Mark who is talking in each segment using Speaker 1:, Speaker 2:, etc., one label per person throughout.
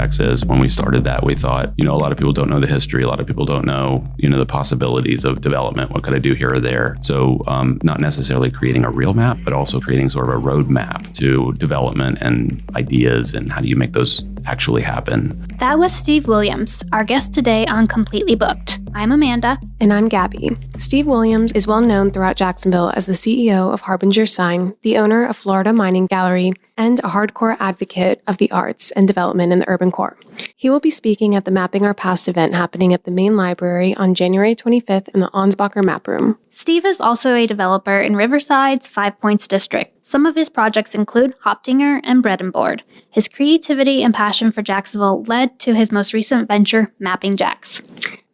Speaker 1: Jax is. When we started that, we thought, a lot of people don't know the history. A lot of people don't know, the possibilities of development. What could I do here or there? So not necessarily creating a real map, but also creating sort of a roadmap to development and ideas and how do you make those actually happen.
Speaker 2: That was Steve Williams, our guest today on Completely Booked. I'm Amanda.
Speaker 3: And I'm Gabby. Steve Williams is well known throughout Jacksonville as the CEO of Harbinger Sign, the owner of Florida Mining Gallery, and a hardcore advocate of the arts and development in the urban core. He will be speaking at the Mapping Our Past event happening at the main library on January 25th in the Ansbacher Map Room.
Speaker 2: Steve is also a developer in Riverside's Five Points district. Some of his projects include Hopdinger and Bread and Board. His creativity and passion for Jacksonville led to his most recent venture, Mapping Jax.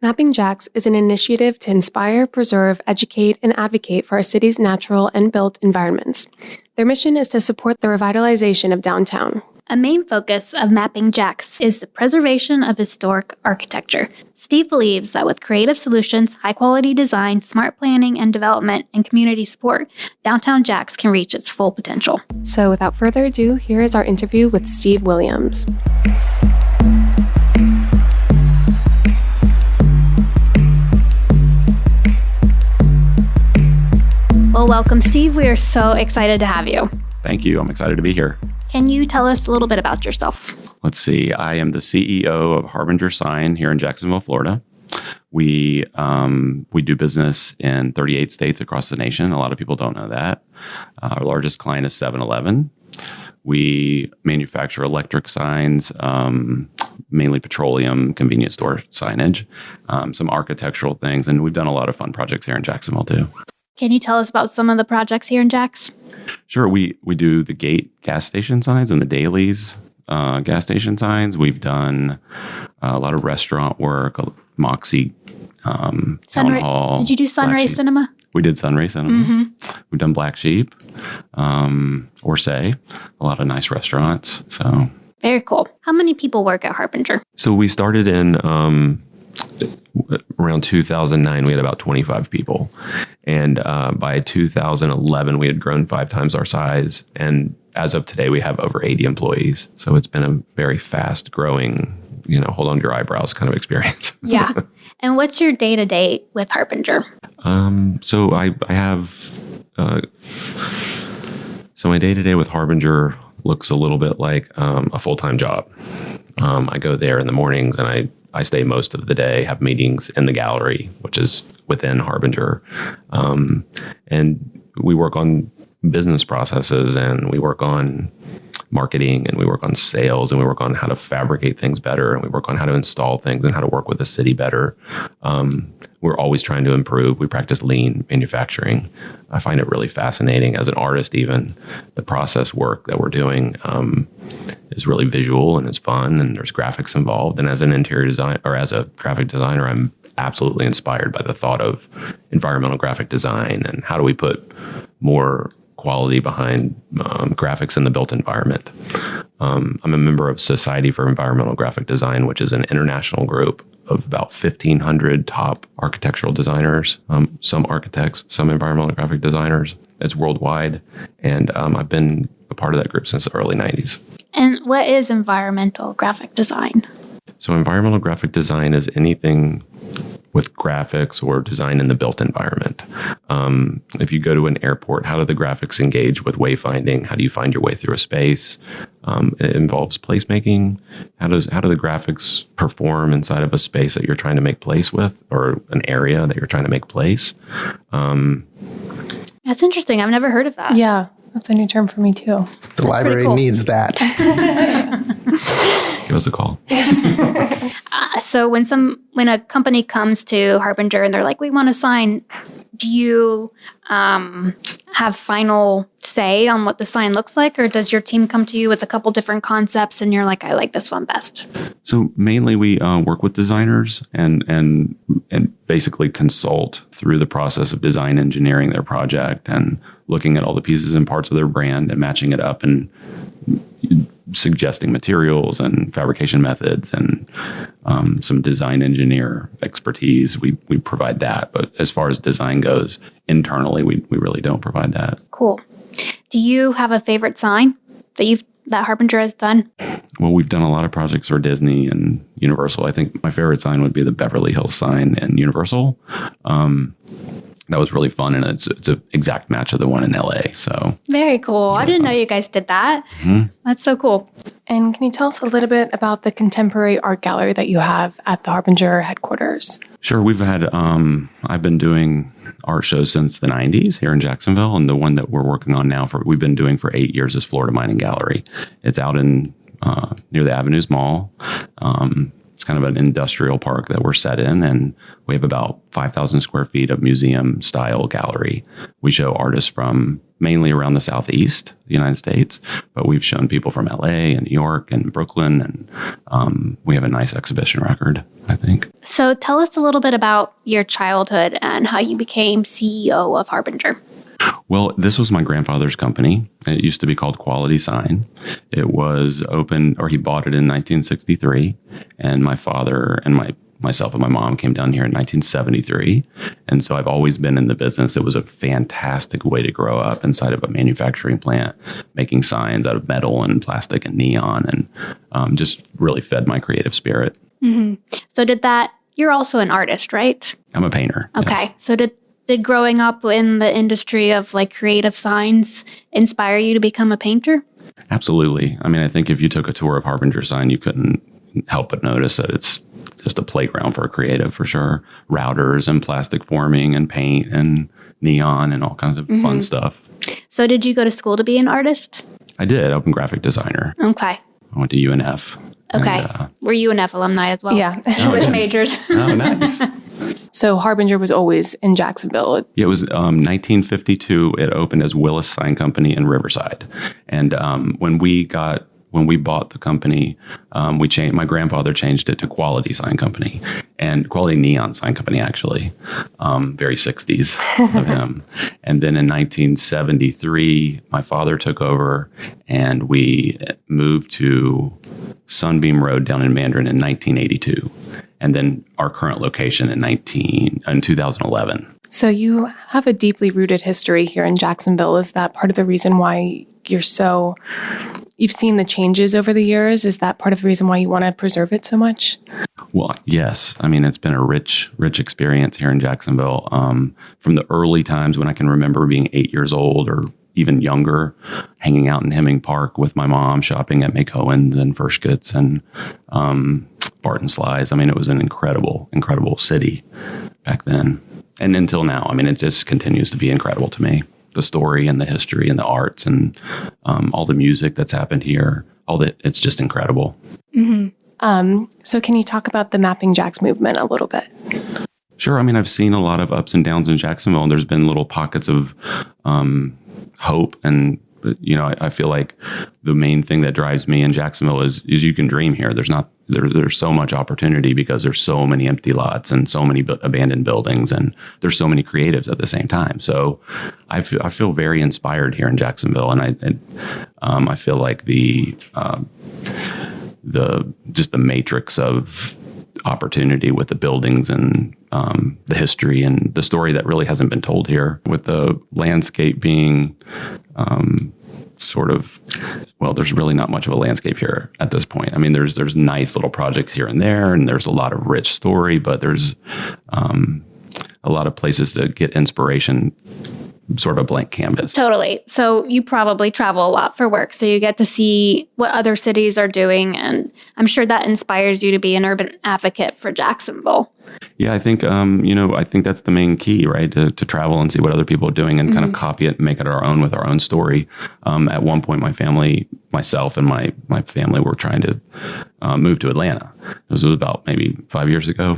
Speaker 3: Mapping Jax is an initiative to inspire, preserve, educate, and advocate for our city's natural and built environments. Their mission is to support the revitalization of downtown.
Speaker 2: A main focus of Mapping Jax is the preservation of historic architecture. Steve believes that with creative solutions, high-quality design, smart planning and development, and community support, downtown Jax can reach its full potential.
Speaker 3: So without further ado, here is our interview with Steve Williams.
Speaker 2: Well, welcome, Steve. We are so excited to have you.
Speaker 1: Thank you. I'm excited to be here.
Speaker 2: Can you tell us a little bit about yourself?
Speaker 1: Let's see. I am the CEO of Harbinger Sign here in Jacksonville, Florida. We do business in 38 states across the nation. A lot of people don't know that. Our largest client is 7-Eleven. We manufacture electric signs, mainly petroleum convenience store signage, some architectural things, and we've done a lot of fun projects here in Jacksonville too.
Speaker 2: Can you tell us about some of the projects here in Jax?
Speaker 1: Sure. We do the Gate gas station signs and the Dailies gas station signs. We've done a lot of restaurant work, Moxie Town Hall.
Speaker 2: Did you do Sunray Cinema?
Speaker 1: We did Sunray Cinema. Mm-hmm. We've done Black Sheep, Orsay, a lot of nice restaurants. So
Speaker 2: very cool. How many people work at Harbinger?
Speaker 4: So we started in around 2009, we had about 25 people. And by 2011, we had grown 5 times our size. And as of today, we have over 80 employees. So it's been a very fast growing, hold on to your eyebrows kind of experience.
Speaker 2: Yeah. And what's your day-to-day with Harbinger?
Speaker 1: So I have, so my day-to-day with Harbinger looks a little bit like a full-time job. I go there in the mornings and I stay most of the day, have meetings in the gallery, which is within Harbinger. And we work on business processes and we work on marketing and we work on sales and we work on how to fabricate things better and we work on how to install things and how to work with the city better. We're always trying to improve. We practice lean manufacturing. I find it really fascinating as an artist, even the process work that we're doing is really visual and it's fun and there's graphics involved. And as an interior design or as a graphic designer, I'm absolutely inspired by the thought of environmental graphic design and how do we put more quality behind graphics in the built environment. I'm a member of Society for Environmental Graphic Design, which is an international group of about 1,500 top architectural designers, some architects, some environmental graphic designers. It's worldwide. And I've been a part of that group since the early 90s.
Speaker 2: And what is environmental graphic design?
Speaker 1: So environmental graphic design is anything with graphics or design in the built environment. If you go to an airport, how do the graphics engage with wayfinding? How do you find your way through a space? It involves placemaking. How do the graphics perform inside of a space that you're trying to make place with, or an area that you're trying to make place?
Speaker 2: That's interesting. I've never heard of that.
Speaker 3: Yeah, that's a new term for me too.
Speaker 5: The library needs that.
Speaker 1: Give us a call.
Speaker 2: So when a company comes to Harbinger and they're like, we want a sign, do you have final say on what the sign looks like? Or does your team come to you with a couple different concepts and you're like, I like this one best?
Speaker 1: So mainly we work with designers and basically consult through the process of design engineering their project and looking at all the pieces and parts of their brand and matching it up and suggesting materials and fabrication methods and some design engineer expertise. We provide that. But as far as design goes, internally, we really don't provide that.
Speaker 2: Cool. Do you have a favorite sign that you've that Harbinger has done?
Speaker 4: Well, we've done a lot of projects for Disney and Universal. I think my favorite sign would be the Beverly Hills sign in Universal. That was really fun, and it's an exact match of the one in LA. So
Speaker 2: very cool. I didn't know you guys did that. Mm-hmm. That's so cool.
Speaker 3: And can you tell us a little bit about the contemporary art gallery that you have at the Harbinger headquarters?
Speaker 4: Sure. We've had, I've been doing art shows since the 90s here in Jacksonville. And the one that we're working on now we've been doing for 8 years is Florida Mining Gallery. It's out in near the Avenues Mall. It's kind of an industrial park that we're set in, and we have about 5,000 square feet of museum-style gallery. We show artists from mainly around the Southeast, the United States, but we've shown people from LA and New York and Brooklyn, and we have a nice exhibition record, I think.
Speaker 2: So tell us a little bit about your childhood and how you became CEO of Harbinger.
Speaker 4: Well, this was my grandfather's company. It used to be called Quality Sign. It was open, or he bought it in 1963. And my father and myself and my mom came down here in 1973. And so I've always been in the business. It was a fantastic way to grow up inside of a manufacturing plant, making signs out of metal and plastic and neon, and just really fed my creative spirit.
Speaker 2: Mm-hmm. So you're also an artist, right?
Speaker 4: I'm a painter.
Speaker 2: Okay.
Speaker 4: Yes.
Speaker 2: So did growing up in the industry of like creative signs inspire you to become a painter?
Speaker 4: Absolutely. I mean, I think if you took a tour of Harbinger Sign, you couldn't help but notice that it's just a playground for a creative, for sure. Routers and plastic forming and paint and neon and all kinds of fun stuff.
Speaker 2: So did you go to school to be an artist?
Speaker 4: I did. Open graphic designer.
Speaker 2: Okay.
Speaker 4: I went to UNF.
Speaker 2: Okay.
Speaker 4: And,
Speaker 2: were you an UNF alumni as well?
Speaker 3: Yeah.
Speaker 2: English majors.
Speaker 4: Oh, nice.
Speaker 3: So Harbinger was always in Jacksonville.
Speaker 4: Yeah, it was 1952. It opened as Willis Sign Company in Riverside. And when we bought the company, my grandfather changed it to Quality Sign Company, and Quality Neon Sign Company, actually. Very 60s of him. And then in 1973, my father took over, and we moved to Sunbeam Road down in Mandarin in 1982. And then our current location in 2011.
Speaker 3: So you have a deeply rooted history here in Jacksonville. Is that part of the reason why you've seen the changes over the years? Is that part of the reason why you want to preserve it so much?
Speaker 4: Well, yes. I mean, it's been a rich experience here in Jacksonville. From the early times when I can remember being 8 years old or even younger, hanging out in Hemming Park with my mom, shopping at McCohen's and Frischkitz and Barton Slides. I mean, it was an incredible city back then. And until now, I mean, it just continues to be incredible to me. The story and the history and the arts and all the music that's happened here, it's just incredible.
Speaker 3: Mm-hmm. So can you talk about the Mapping Jax movement a little bit?
Speaker 4: Sure. I mean, I've seen a lot of ups and downs in Jacksonville, and there's been little pockets of hope. And, I feel like the main thing that drives me in Jacksonville is you can dream here. There's so much opportunity because there's so many empty lots and so many abandoned buildings, and there's so many creatives at the same time. So I feel very inspired here in Jacksonville, and I feel like the matrix of opportunity with the buildings and the history and the story that really hasn't been told here, with the landscape being there's really not much of a landscape here at this point. I mean, there's nice little projects here and there, and there's a lot of rich story, but there's a lot of places to get inspiration, sort of a blank canvas.
Speaker 2: Totally. So you probably travel a lot for work, so you get to see what other cities are doing, and I'm sure that inspires you to be an urban advocate for Jacksonville.
Speaker 4: Yeah, I think I think that's the main key, right? To travel and see what other people are doing and kind of copy it and make it our own with our own story. At one point, myself and my family were trying to move to Atlanta. This was about maybe 5 years ago.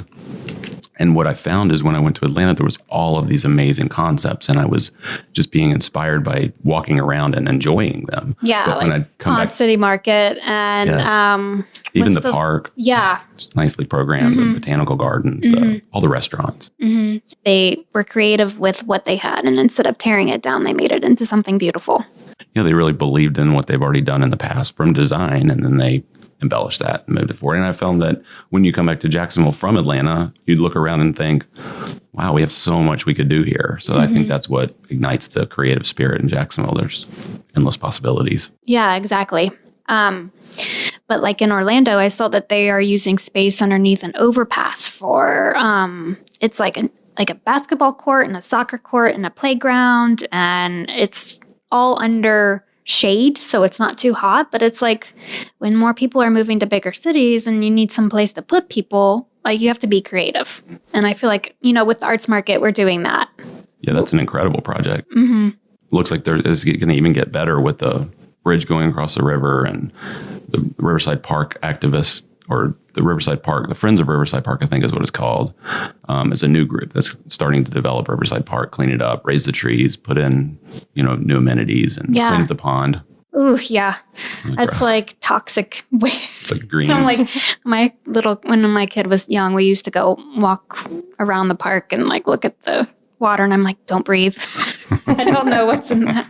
Speaker 4: And what I found is when I went to Atlanta, there was all of these amazing concepts, and I was just being inspired by walking around and enjoying them.
Speaker 2: Yeah,
Speaker 4: but
Speaker 2: like
Speaker 4: when I'd come back,
Speaker 2: City Market and
Speaker 4: even the park.
Speaker 2: Yeah.
Speaker 4: It's nicely programmed, the botanical gardens, all the restaurants.
Speaker 2: Mm-hmm. They were creative with what they had, and instead of tearing it down, they made it into something beautiful.
Speaker 4: Yeah, they really believed in what they've already done in the past from design, and then they embellish that and move it forward. And I found that when you come back to Jacksonville from Atlanta, you'd look around and think, wow, we have so much we could do here. So I think that's what ignites the creative spirit in Jacksonville. There's endless possibilities.
Speaker 2: Yeah, exactly. But like in Orlando, I saw that they are using space underneath an overpass for it's like a basketball court and a soccer court and a playground, and it's all under shade, so it's not too hot. But it's like when more people are moving to bigger cities and you need some place to put people, like you have to be creative. And I feel like, with the arts market, we're doing that.
Speaker 4: Yeah, that's an incredible project.
Speaker 2: Mm-hmm.
Speaker 4: Looks like there is going to even get better with the bridge going across the river, and the Riverside Park activists, or the Riverside Park, the Friends of Riverside Park, I think is what it's called, is a new group that's starting to develop Riverside Park, clean it up, raise the trees, put in, new amenities, and clean up the pond.
Speaker 2: Ooh, yeah. That's like toxic.
Speaker 4: It's like green.
Speaker 2: I'm like, when my kid was young, we used to go walk around the park and like look at the water, and I'm like, don't breathe. I don't know what's in that.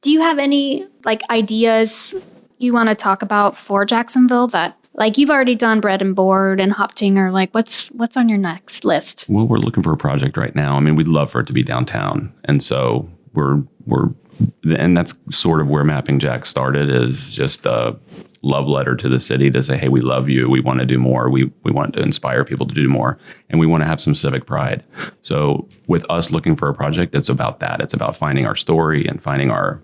Speaker 2: Do you have any like ideas you want to talk about for Jacksonville that, like, you've already done Bread and Board and Hoptinger, like what's on your next list?
Speaker 4: Well, we're looking for a project right now. I mean, we'd love for it to be downtown. And so and that's sort of where Mapping Jax started, is just a love letter to the city to say, hey, we love you. We want to do more. We want to inspire people to do more. And we want to have some civic pride. So with us looking for a project, it's about that. It's about finding our story and finding our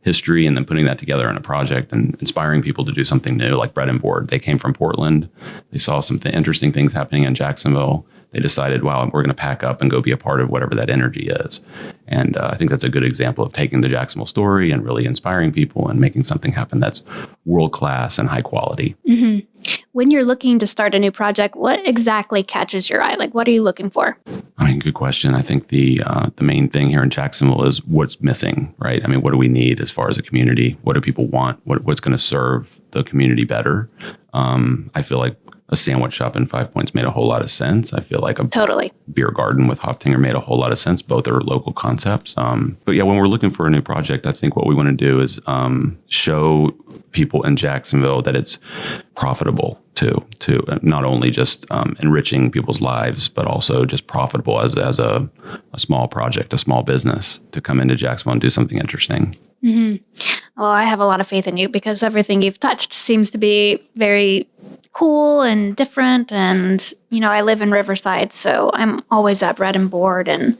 Speaker 4: history and then putting that together in a project and inspiring people to do something new, like Bread and Board. They came from Portland. They saw some interesting things happening in Jacksonville. They decided, wow, we're going to pack up and go be a part of whatever that energy is. And I think that's a good example of taking the Jacksonville story and really inspiring people and making something happen that's world-class and high quality.
Speaker 2: Mm-hmm. When you're looking to start a new project, what exactly catches your eye? Like, what are you looking for?
Speaker 4: I mean, good question. I think the main thing here in Jacksonville is what's missing, right? I mean, what do we need as far as a community? What do people want? What's going to serve the community better? I feel like a sandwich shop in Five Points made a whole lot of sense. I feel like a beer garden with Hoptinger made a whole lot of sense. Both are local concepts. But yeah, when we're looking for a new project, I think what we want to do is show people in Jacksonville that it's profitable to not only just enriching people's lives, but also just profitable as a small project, a small business to come into Jacksonville and do something interesting.
Speaker 2: Mm-hmm. Well, I have a lot of faith in you because everything you've touched seems to be very cool and different. And, I live in Riverside, so I'm always at Bread and Board and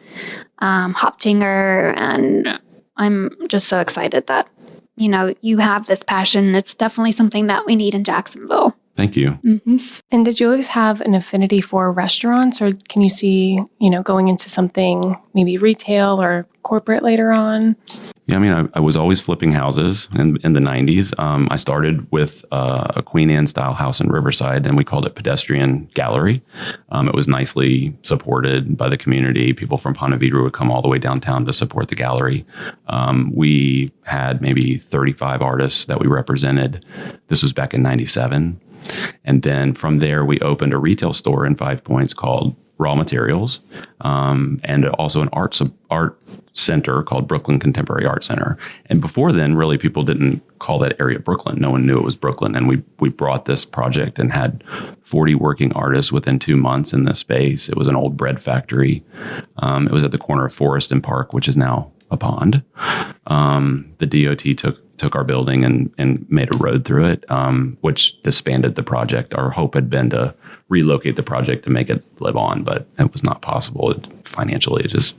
Speaker 2: Hoptinger. And I'm just so excited that, you have this passion. It's definitely something that we need in Jacksonville.
Speaker 4: Thank you.
Speaker 2: Mm-hmm.
Speaker 3: And did you always have an affinity for restaurants, or can you see, going into something maybe retail or corporate later on?
Speaker 4: Yeah, I mean, I was always flipping houses in the 90s. I started with a Queen Anne style house in Riverside, and we called it Pedestrian Gallery. It was nicely supported by the community. People from Ponte Vedra would come all the way downtown to support the gallery. We had maybe 35 artists that we represented. This was back in 97. And then from there, we opened a retail store in 5 Points called Raw Materials, and also an art center called Brooklyn Contemporary Art Center. And before then, really, people didn't call that area Brooklyn. No one knew it was Brooklyn. And we brought this project and had 40 working artists within 2 months in this space. It was an old bread factory. It was at the corner of Forest and Park, which is now a pond. The DOT took our building and made a road through it, which disbanded the project. Our hope had been to relocate the project to make it live on, but it was not possible. Financially, it just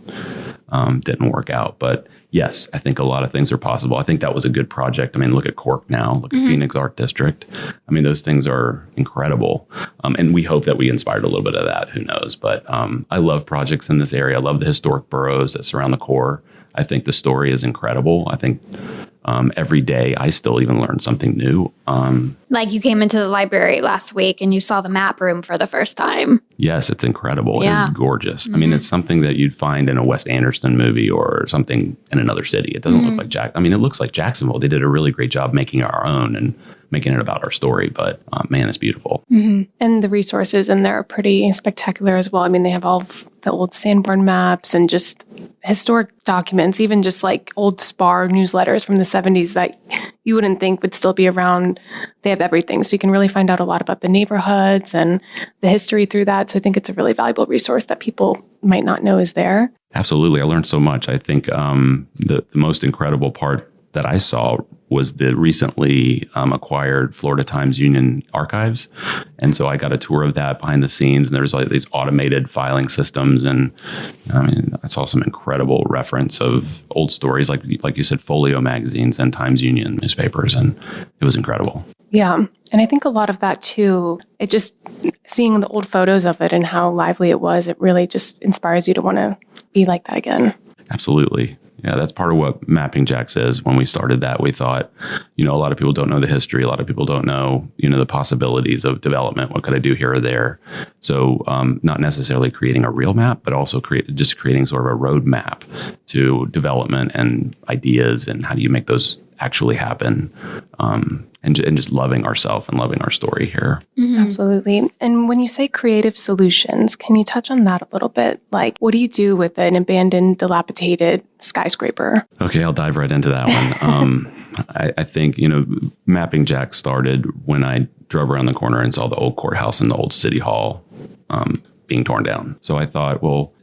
Speaker 4: didn't work out. But yes, I think a lot of things are possible. I think that was a good project. I mean, look at Cork now, look at Phoenix Art District. I mean, those things are incredible. And we hope that we inspired a little bit of that. Who knows? But I love projects in this area. I love the historic boroughs that surround the core. I think the story is incredible. I think every day I still even learn something new.
Speaker 2: Like you came into the library last week and you saw the map room for the first time.
Speaker 4: Yes, it's incredible.
Speaker 2: Yeah.
Speaker 4: It is gorgeous. I mean, it's something that you'd find in a Wes Anderson movie or something in another city. It doesn't look like it looks like Jacksonville. They did a really great job making it our own and making it about our story. But man, it's beautiful.
Speaker 3: Mm-hmm. And the resources in there are pretty spectacular as well. I mean, they have all of the old Sanborn maps and just historic documents, even just like old SPAR newsletters from the 70s that you wouldn't think would still be around. They have everything. So you can really find out a lot about the neighborhoods and the history through that. So I think it's a really valuable resource that people might not know is there.
Speaker 4: Absolutely. I learned so much. I think the most incredible part that I saw was the recently acquired Florida Times Union archives. And so I got a tour of that behind the scenes, and there's like these automated filing systems. And I mean, I saw some incredible reference of old stories, like you said, folio magazines and Times Union newspapers. And it was incredible.
Speaker 3: Yeah. And I think a lot of that too, it just seeing the old photos of it and how lively it was, it really just inspires you to want to be like that again.
Speaker 4: Absolutely. Yeah, that's part of what Mapping Jax is. When we started that, we thought, a lot of people don't know the history. A lot of people don't know, the possibilities of development. What could I do here or there? So not necessarily creating a real map, but also creating sort of a roadmap to development and ideas and how do you make those actually happen. And just loving ourselves and loving our story here.
Speaker 3: Mm-hmm. Absolutely. And when you say creative solutions, can you touch on that a little bit? Like, what do you do with an abandoned, dilapidated skyscraper?
Speaker 4: Okay, I'll dive right into that one. I think, Mapping Jax started when I drove around the corner and saw the old courthouse and the old city hall being torn down. So I thought, well,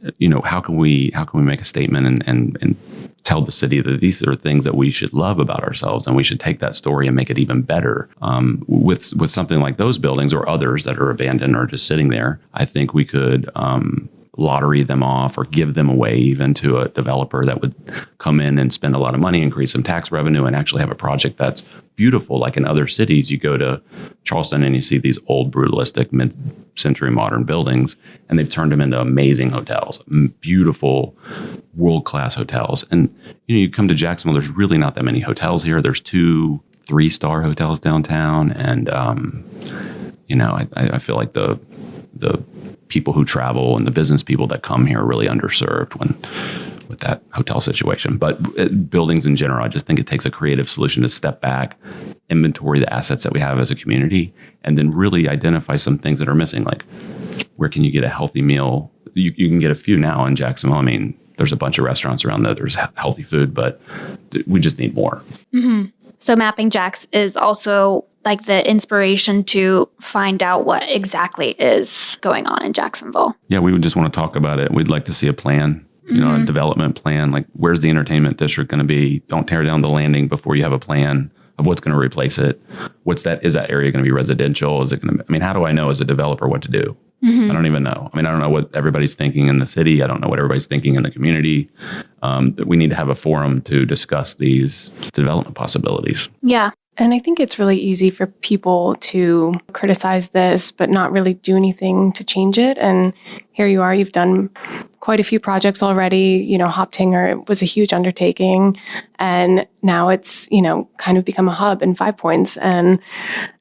Speaker 4: how can we make a statement and tell the city that these are things that we should love about ourselves, and we should take that story and make it even better. With something like those buildings or others that are abandoned or just sitting there, I think we could lottery them off or give them away even to a developer that would come in and spend a lot of money, increase some tax revenue, and actually have a project that's beautiful. Like in other cities, you go to Charleston and you see these old brutalistic mid-century modern buildings, and they've turned them into amazing hotels, beautiful world-class hotels. And you come to Jacksonville, there's really not that many hotels here. There's 2 3-star hotels downtown, and I feel like the people who travel and the business people that come here are really underserved with that hotel situation. But buildings in general, I just think it takes a creative solution to step back, inventory the assets that we have as a community, and then really identify some things that are missing. Like, where can you get a healthy meal? You can get a few now in Jacksonville. I mean, there's a bunch of restaurants around that there's healthy food, but we just need more.
Speaker 2: Mm-hmm. So Mapping Jax is also like the inspiration to find out what exactly is going on in Jacksonville.
Speaker 4: Yeah, we would just want to talk about it. We'd like to see a plan, a development plan. Like, where's the entertainment district going to be? Don't tear down the landing before you have a plan of what's going to replace it. Is that area going to be residential? Is it going to, how do I know as a developer what to do? Mm-hmm. I don't even know. I don't know what everybody's thinking in the city. I don't know what everybody's thinking in the community. We need to have a forum to discuss these development possibilities.
Speaker 2: Yeah.
Speaker 3: And I think it's really easy for people to criticize this, but not really do anything to change it. And here you are, you've done quite a few projects already. Hoptinger was a huge undertaking. And now it's, kind of become a hub in 5 Points. And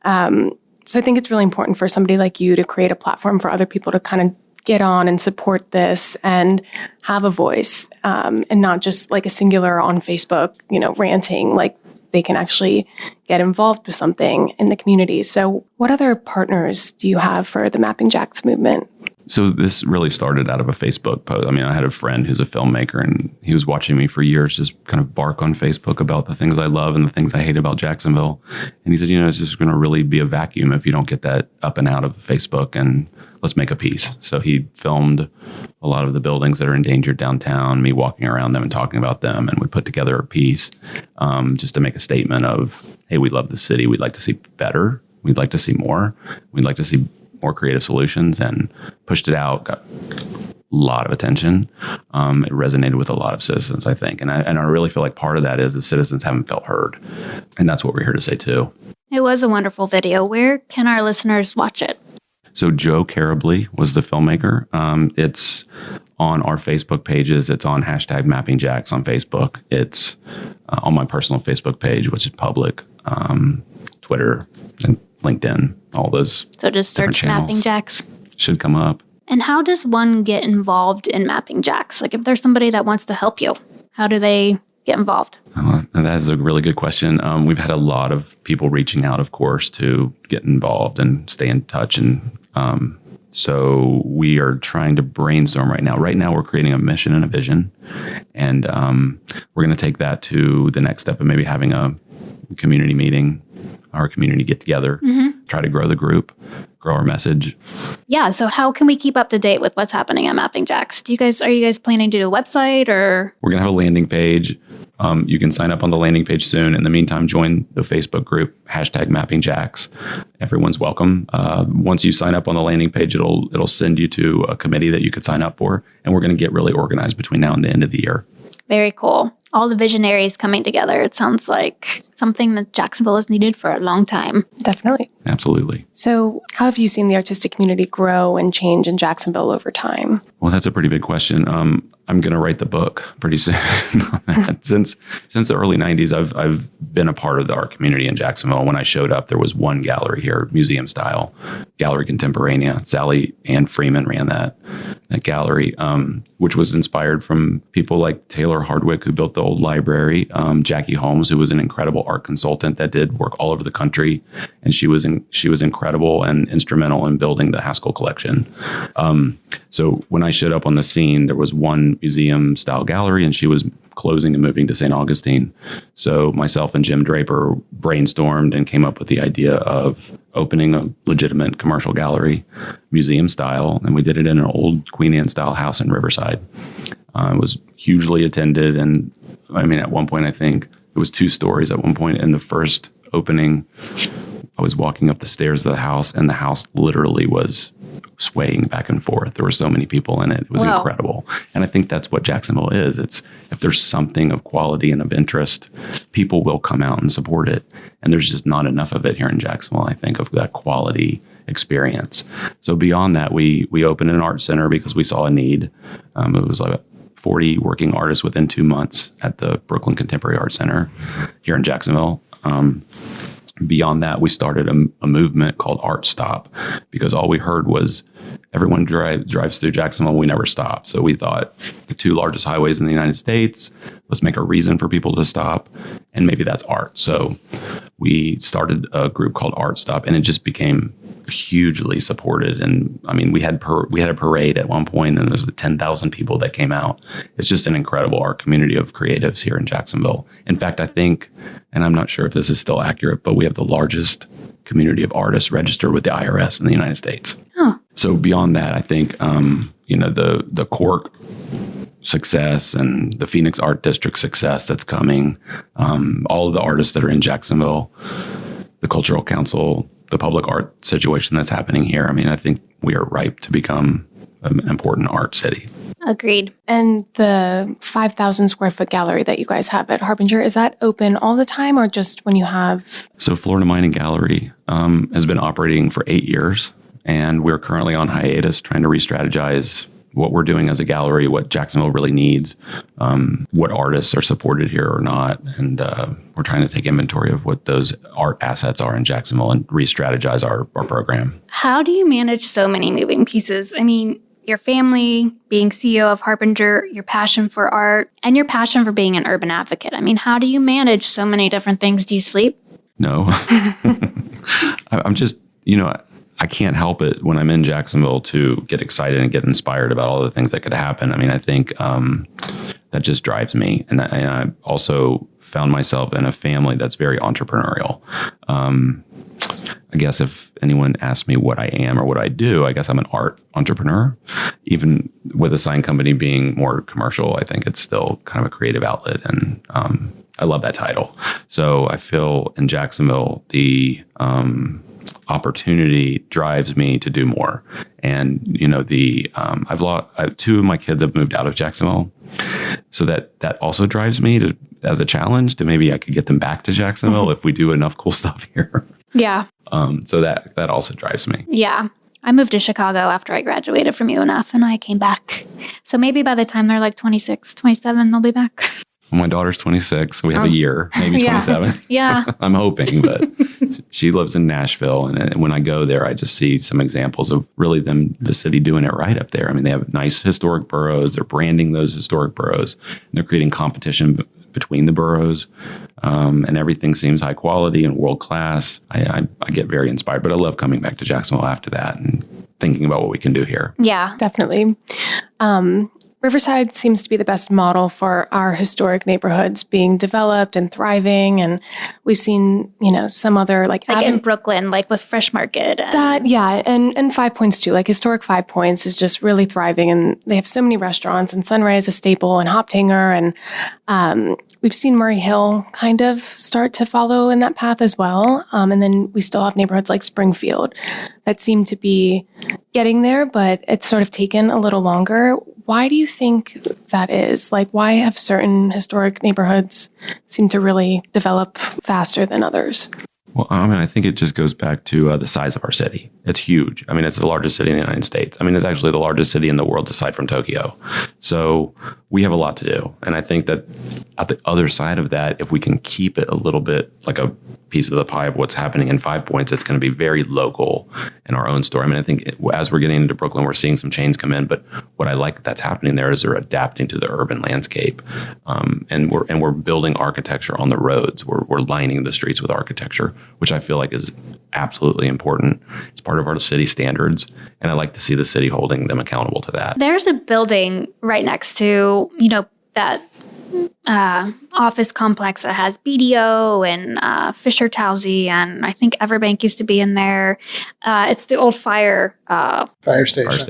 Speaker 3: so I think it's really important for somebody like you to create a platform for other people to kind of get on and support this and have a voice, and not just like a singular on Facebook, ranting. Like, they can actually get involved with something in the community. So what other partners do you have for the Mapping Jax movement?
Speaker 4: So this really started out of a Facebook post. I had a friend who's a filmmaker, and he was watching me for years just kind of bark on Facebook about the things I love and the things I hate about Jacksonville. And he said, it's just going to really be a vacuum if you don't get that up and out of Facebook, and let's make a piece. So he filmed a lot of the buildings that are endangered downtown, me walking around them and talking about them, and we put together a piece just to make a statement of, hey, we love the city. We'd like to see better. We'd like to see more. We'd like to see more creative solutions, and pushed it out, got a lot of attention. It resonated with a lot of citizens, I think. And I really feel like part of that is the citizens haven't felt heard. And that's what we're here to say too.
Speaker 2: It was a wonderful video. Where can our listeners watch it?
Speaker 4: So Joe Carably was the filmmaker. It's on our Facebook pages. It's on hashtag Mapping Jax on Facebook. It's on my personal Facebook page, which is public, Twitter and LinkedIn, all those.
Speaker 2: So just search Mapping Jax.
Speaker 4: Should come up.
Speaker 2: And how does one get involved in Mapping Jax? Like, if there's somebody that wants to help you, how do they get involved?
Speaker 4: That is a really good question. We've had a lot of people reaching out, of course, to get involved and stay in touch. And so we are trying to brainstorm right now. Right now, we're creating a mission and a vision. And we're going to take that to the next step of maybe having a community meeting, our community get together, try to grow the group, grow our message.
Speaker 2: Yeah. So how can we keep up to date with what's happening at Mapping Jax? Are you guys planning to do a website, or?
Speaker 4: We're going to have a landing page. You can sign up on the landing page soon. In the meantime, join the Facebook group, #Mapping Jax. Everyone's welcome. Once you sign up on the landing page, it'll send you to a committee that you could sign up for. And we're going to get really organized between now and the end of the year.
Speaker 2: Very cool. All the visionaries coming together. It sounds like something that Jacksonville has needed for a long time.
Speaker 3: Definitely.
Speaker 4: Absolutely.
Speaker 3: So how have you seen the artistic community grow and change in Jacksonville over time?
Speaker 4: Well, that's a pretty big question. I'm going to write the book pretty soon. Since the early 90s, I've been a part of the art community in Jacksonville. When I showed up, there was one gallery here, museum style, Gallery Contemporanea. Sally Ann Freeman ran that gallery, which was inspired from people like Taylor Hardwick, who built the old library, Jackie Holmes, who was an incredible art consultant that did work all over the country, and she was incredible and instrumental in building the Haskell collection. So when I showed up on the scene, there was one museum style gallery, and she was closing and moving to St. Augustine. So myself and Jim Draper brainstormed and came up with the idea of opening a legitimate commercial gallery, museum style, and we did it in an old Queen Anne style house in Riverside. It was hugely attended, and I mean, at one point, I think it was 2 stories. At one point in the first opening, I was walking up the stairs of the house, and the house literally was swaying back and forth. There were so many people in it. It was incredible. And I think that's what Jacksonville is. It's, if there's something of quality and of interest, people will come out and support it. And there's just not enough of it here in Jacksonville, I think, of that quality experience. So beyond that, we opened an art center because we saw a need. It was like 40 working artists within 2 months at the Brooklyn Contemporary Art Center here in Jacksonville. Beyond that, we started a movement called Art Stop, because all we heard was everyone drives through Jacksonville. We never stop. So we thought, the 2 largest highways in the United States, let's make a reason for people to stop. And maybe that's art. So we started a group called Art Stop, and it just became hugely supported. And I mean, we had a parade at one point, and there's 10,000 people that came out. It's just an incredible art community of creatives here in Jacksonville. In fact, I think, and I'm not sure if this is still accurate, but we have the largest community of artists registered with the IRS in the United States.
Speaker 2: Huh.
Speaker 4: So beyond that, I think, the Cork success and the Phoenix Art District success that's coming, all of the artists that are in Jacksonville, the Cultural Council, the public art situation that's happening here. I mean, I think we are ripe to become an important art city.
Speaker 2: Agreed.
Speaker 3: And the 5,000 square foot gallery that you guys have at Harbinger, is that open all the time or just when you have?
Speaker 4: So Florida Mining Gallery has been operating for 8 years, and we're currently on hiatus trying to re-strategize what we're doing as a gallery, what Jacksonville really needs, what artists are supported here or not. And we're trying to take inventory of what those art assets are in Jacksonville and re-strategize our program.
Speaker 2: How do you manage so many moving pieces? I mean, your family, being CEO of Harbinger, your passion for art, and your passion for being an urban advocate. I mean, how do you manage so many different things? Do you sleep?
Speaker 4: No. I'm just, I can't help it when I'm in Jacksonville to get excited and get inspired about all the things that could happen. I mean, I think that just drives me. And I also found myself in a family that's very entrepreneurial. I guess if anyone asks me what I am or what I do, I guess I'm an art entrepreneur. Even with a sign company being more commercial, I think it's still kind of a creative outlet. And I love that title. So I feel in Jacksonville, the opportunity drives me to do more. And, I've 2 of my kids have moved out of Jacksonville. So that also drives me as a challenge to maybe I could get them back to Jacksonville if we do enough cool stuff here.
Speaker 2: Yeah.
Speaker 4: So that also drives me.
Speaker 2: Yeah. I moved to Chicago after I graduated from UNF, and I came back. So maybe by the time they're like 26, 27, they'll be back.
Speaker 4: Well, my daughter's 26, so we have a year, maybe 27.
Speaker 2: Yeah.
Speaker 4: I'm hoping, but she lives in Nashville. And when I go there, I just see some examples of really the city doing it right up there. I mean, they have nice historic boroughs. They're branding those historic boroughs. And they're creating competition between the boroughs. And everything seems high quality and world class. I get very inspired, but I love coming back to Jacksonville after that and thinking about what we can do here.
Speaker 2: Yeah.
Speaker 3: Definitely. Riverside seems to be the best model for our historic neighborhoods being developed and thriving. And we've seen, some other like
Speaker 2: in Brooklyn, like with Fresh Market.
Speaker 3: And 5 Points too. Like historic 5 Points is just really thriving. And they have so many restaurants, and Sunray is a staple, and Hoptanger. And We've seen Murray Hill kind of start to follow in that path as well. And then we still have neighborhoods like Springfield that seem to be getting there, but it's sort of taken a little longer. Why do you think that is? Like, why have certain historic neighborhoods seem to really develop faster than others?
Speaker 1: Well, I mean, I think it just goes back to the size of our city. It's huge. I mean, it's the largest city in the United States. I mean, it's actually the largest city in the world aside from Tokyo. So we have a lot to do. And I think that at the other side of that, if we can keep it a little bit like a piece of the pie of what's happening in 5 Points, it's going to be very local in our own store. I mean, I think as we're getting into Brooklyn, we're seeing some chains come in. But what I like that's happening there is they're adapting to the urban landscape. And we're building architecture on the roads. We're lining the streets with architecture, which I feel like is absolutely important. It's part of our city standards, and I like to see the city holding them accountable to that.
Speaker 2: There's a building right next to, that office complex that has BDO and Fisher Towsey, and I think Everbank used to be in there. It's the old fire
Speaker 5: station.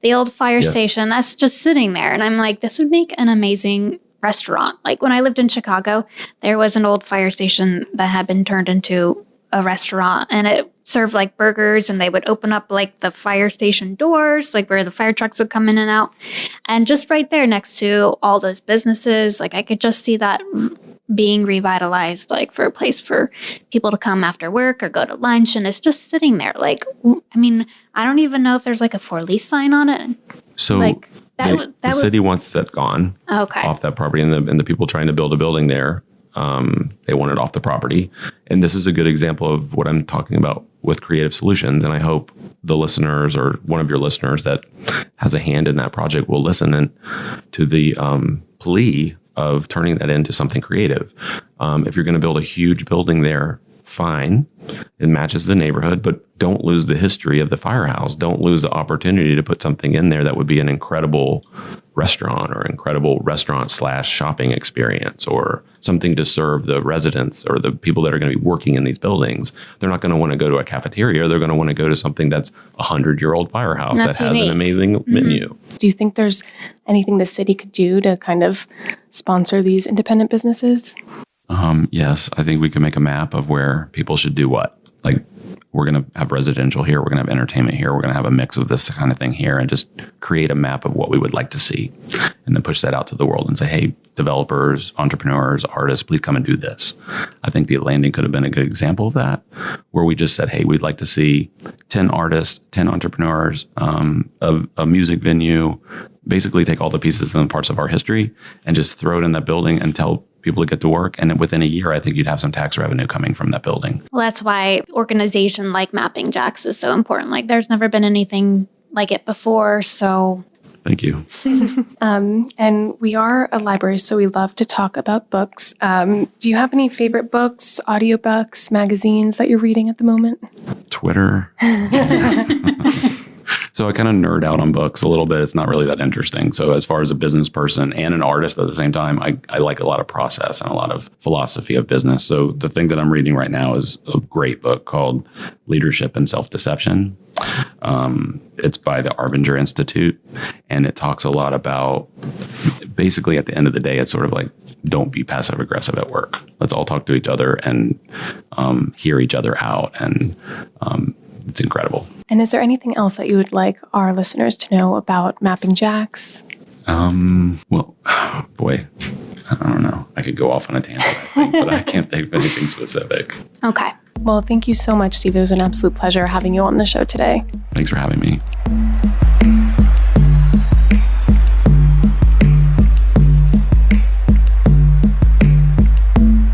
Speaker 2: The old fire station that's just sitting there, and I'm like, this would make an amazing restaurant. Like when I lived in Chicago, there was an old fire station that had been turned into a restaurant, and it served like burgers, and they would open up like the fire station doors, like where the fire trucks would come in and out. And just right there next to all those businesses, like I could just see that being revitalized, like for a place for people to come after work or go to lunch, and it's just sitting there. Like, I mean, I don't even know if there's like a for lease sign on it.
Speaker 1: So like the city wants that gone off that property, and the people trying to build a building there, they want it off the property. And this is a good example of what I'm talking about with creative solutions. And I hope the listeners or one of your listeners that has a hand in that project will listen and to the plea of turning that into something creative. If you're going to build a huge building there, fine. It matches the neighborhood, but don't lose the history of the firehouse. Don't lose the opportunity to put something in there that would be an incredible restaurant or incredible restaurant/shopping experience, or something to serve the residents or the people that are going to be working in these buildings. They're not going to want to go to a cafeteria. They're going to want to go to something that's a 100-year-old firehouse that has an amazing menu.
Speaker 3: Do you think there's anything the city could do to kind of sponsor these independent businesses?
Speaker 1: Yes, I think we can make a map of where people should do what. Like, we're going to have residential here. We're going to have entertainment here. We're going to have a mix of this kind of thing here, and just create a map of what we would like to see, and then push that out to the world and say, hey, developers, entrepreneurs, artists, please come and do this. I think the Landing could have been a good example of that, where we just said, hey, we'd like to see 10 artists, 10 entrepreneurs, a music venue, basically take all the pieces and parts of our history and just throw it in that building and tell people to get to work. And within a year, I think you'd have some tax revenue coming from that building.
Speaker 2: Well, that's why organization like Mapping Jax is so important. Like, there's never been anything like it before. So
Speaker 1: thank you.
Speaker 3: And we are a library, so we love to talk about books. Do you have any favorite books, audiobooks, magazines that you're reading at the moment?
Speaker 1: Twitter. So I kind of nerd out on books a little bit. It's not really that interesting. So as far as a business person and an artist at the same time, I like a lot of process and a lot of philosophy of business. So the thing that I'm reading right now is a great book called Leadership and Self-Deception. It's by the Harbinger Institute, and it talks a lot about, basically at the end of the day, it's sort of like, don't be passive aggressive at work. Let's all talk to each other and hear each other out. And it's incredible.
Speaker 3: And is there anything else that you would like our listeners to know about Mapping Jax?
Speaker 1: Well, boy, I don't know. I could go off on a tangent, I think, but I can't think of anything specific.
Speaker 2: Okay.
Speaker 3: Well, thank you so much, Steve. It was an absolute pleasure having you on the show today.
Speaker 1: Thanks for having me.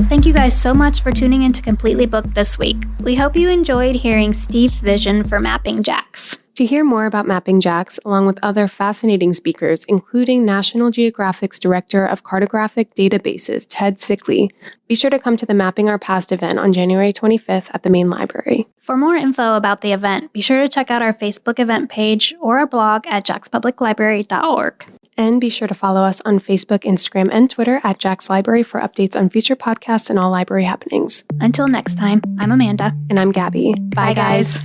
Speaker 2: Thank you guys so much for tuning in to Completely Booked this week. We hope you enjoyed hearing Steve's vision for Mapping Jax.
Speaker 3: To hear more about Mapping Jax, along with other fascinating speakers, including National Geographic's Director of Cartographic Databases, Ted Sickley, be sure to come to the Mapping Our Past event on January 25th at the main library.
Speaker 2: For more info about the event, be sure to check out our Facebook event page or our blog at jaxpubliclibrary.org.
Speaker 3: And be sure to follow us on Facebook, Instagram, and Twitter at Jax Library for updates on future podcasts and all library happenings.
Speaker 2: Until next time, I'm Amanda.
Speaker 3: And I'm Gabby.
Speaker 2: Bye guys.